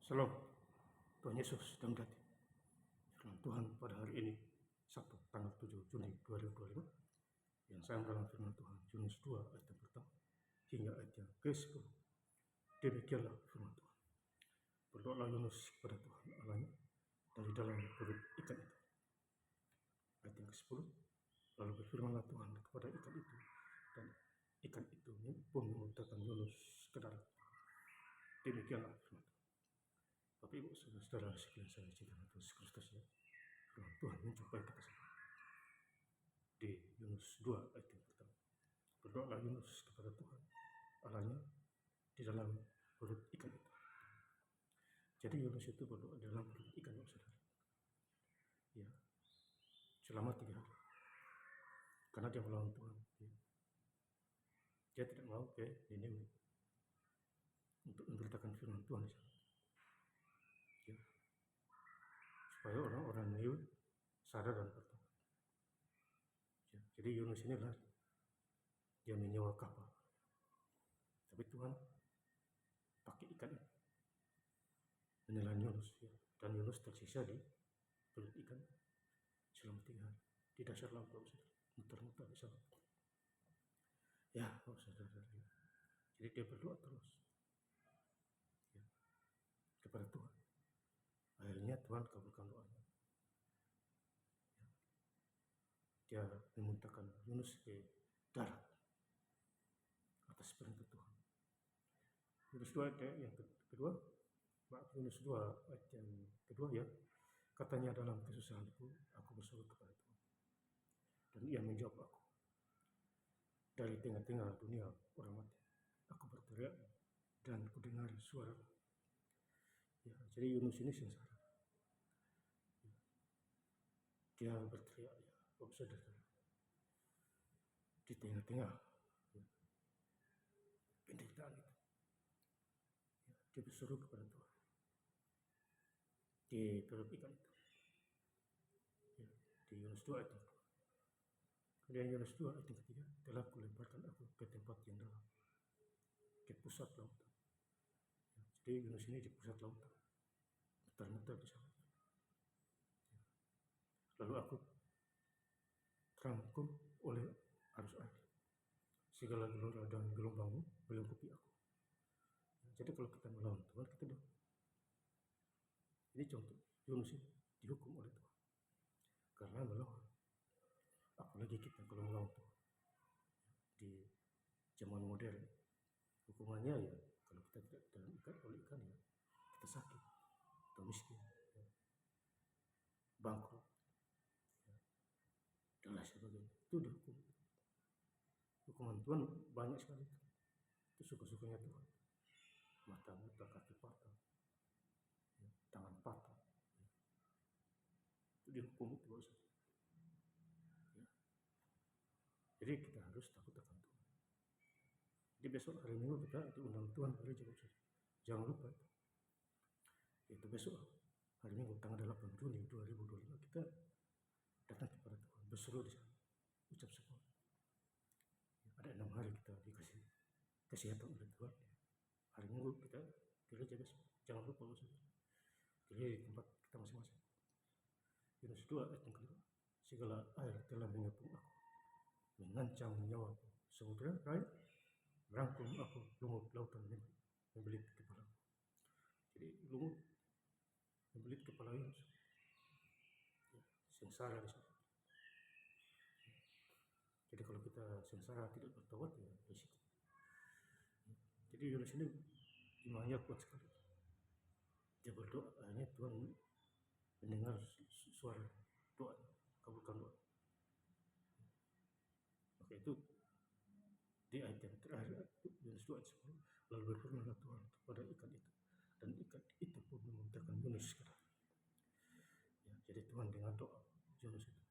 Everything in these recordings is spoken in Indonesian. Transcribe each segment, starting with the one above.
Salam, Tuhan Yesus dan berkati. Firman Tuhan pada hari ini, Sabtu tanggal 7 Juni 2025, yang saya dalam firman Tuhan, Yunus 2 ayat yang pertama hingga ayat yang ke-10. Demikianlah firman Tuhan. Berdoalah Yunus kepada Tuhan Allahnya dari dalam perut ikan itu. Ayat yang ke-10, lalu berfirmanlah Tuhan kepada ikan itu, dan ikan itu pun memuntahkan Yunus ke darat. Demikianlah firman Tuhan. Bapak Ibu Saudara sekalian saya cintai Yesus Kristus ya. Firman Tuhan mencapai kita semua. Di Yunus 2 ayat yang pertama. Berdoalah Yunus kepada Tuhan Allahnya di dalam perut ikan itu. Jadi Yunus itu berdoa di dalam perut ikan, saudara. Ya, selama 3 hari. Karena dia melawan Tuhan. Ya. Dia tidak mau ke Niniwe untuk memberitakan firman Tuhan di sana. Ya. Supaya orang-orang Niniwe sadar dan bertobat. Ya. Jadi Yunus ini lari. Dia menyewa kapal. Tapi Tuhan pakai ikan ini menelan Yunus, ya. Dan Yunus tersisa di perut ikan selama 3 hari di dasar laut, muter-muter di sana. Ya, saudara. Jadi dia berdoa terus, ya, kepada Tuhan. Akhirnya Tuhan kabulkan doanya. Ya. Dia memuntahkan Yunus ke darat atas perintah Tuhan. Yunus 2 ayat yang kedua, Yunus 2 ayat yang kedua ya. Katanya, dalam kesusahanku aku berseru kepada Tuhan, dan Ia menjawab aku. Dari tengah-tengah dunia orang mati, aku berteriak dan kudengar suara. Ya, jadi Yunus ini sengsara. Ya. Dia berteriak, ya, saudara, di tengah-tengah, ya, penderitaan itu. Ya, dia berseru kepada Tuhan di perut ikan itu. Ya, di Yunus 2 ayat yang kedua. Kemudian Yunus 2 ayat yang ketiga, telah kulemparkan aku ke tempat yang dalam, ke pusat lautan. Ya, jadi Yunus ini di pusat lautan, muter-muter di sana. Ya. Lalu aku terangkum oleh arus air, segala gelora dan gelombangmu melingkupi aku. Ya, jadi kalau kita melawan Tuhan, kita doa. Ini contoh, Yunus ini dihukum oleh Tuhan karena melawan. Apalagi kita kalau melawan Tuhan di zaman modern, hukumannya ya kalau kita tidak dalam ikat oleh ikan, ya kita sakit atau miskin, ya, bangkrut, ya, dan lain sebagainya. Itu dihukum. Hukuman Tuhan banyak sekali. Itu suka-sukanya Tuhan. Mata buta, kaki patah, ya, tangan patah, ya. Itu dihukum itu, bos. Ya. Jadi kita harus takut akan Tuhan. Jadi besok hari Minggu kita diundang Tuhan gereja, jangan lupa itu. Itu besok hari Minggu tanggal 8 Juni 2025 kita datang kepada Tuhan, berseru di sana, ucap syukur. Ya, ada 6 hari kita dikasih kesehatan oleh Tuhan. Hari Minggu kita gereja besok, jangan lupa bos. Gereja di tempat kita masing-masing. Yunus 2 ayat yang kedua, segala air telah mengepung aku, mengancam nyawaku. Samudra raya merangkum aku, lumut lautan membelit kepala. Jadi lumut membelit kepala Yunus. Ya, sengsara di sana. Jadi kalau kita sengsara tidak bertobat, ya risiko. Jadi Yunus ini imannya kuat sekali. Dia berdoa, akhirnya Tuhan mendengar suara doa, kabulkan doa. Maka itu di ayat yang terakhir, Yunus 2 ayat 10, lalu berfirmanlah Tuhan kepada ikan itu, dan ikan itu pun memuntahkan Yunus ke darat. Ya, jadi Tuhan dengan doa Yunus itu,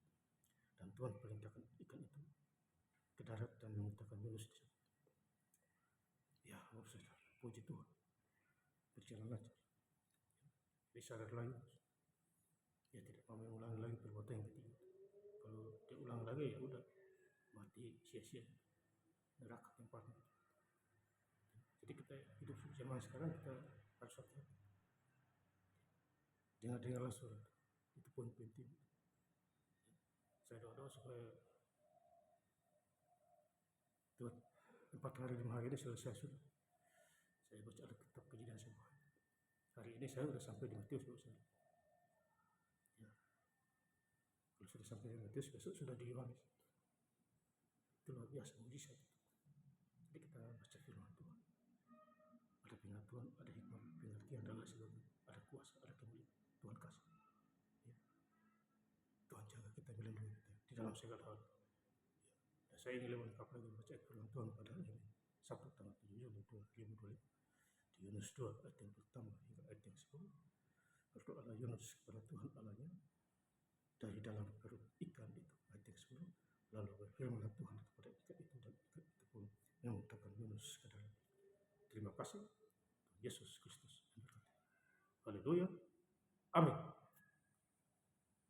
dan Tuhan perintahkan ikan itu ke darat dan memuntahkan Yunus di sana. Ya, saudara, puji Tuhan, berjalan lancar. Jadi sadarlah Yunus, ya tidak mau mengulangi lagi perbuatan yang ketiga. Kalau dia ulang lagi, ya udah mati sia-sia, neraka tempatnya. Jadi kita hidup zaman sekarang, kita harus hati-hati. dengarlah surat. Itu poin penting. Saya doa supaya Tuhan 4 hari 5 hari ini selesai sudah. Saya baca Alkitab Kejadian semua. Hari ini saya sudah sampai di Matius saya. Ya. Kalau sudah sampai di Matius, besok sudah di Yohanes. Itu luar biasa mujizat. Jadi kita baca firman Tuhan. Ada pengetahuan, ada hikmah, pengertian dan lain sebagainya. Ada kuasa, ada kemuliaan. Tuhan kasih. Ya. Tuhan jaga kita, melindungi kita di dalam segala hal. Ya. Saya ingin lebih lengkap lagi baca firman Tuhan pada ini. Sabtu tanggal 7 Juli 2025. Di Yunus 2 ayat yang pertama hingga ayat yang 10. Berdoalah Yunus kepada Tuhan Allahnya dari dalam perut ikan itu, ayat yang 10. Lalu berfirmanlah Tuhan kepada ikan itu, dan ikan itu pun memuntahkan Yunus ke dalam. Terima kasih Yesus Kristus. Haleluya. Amin.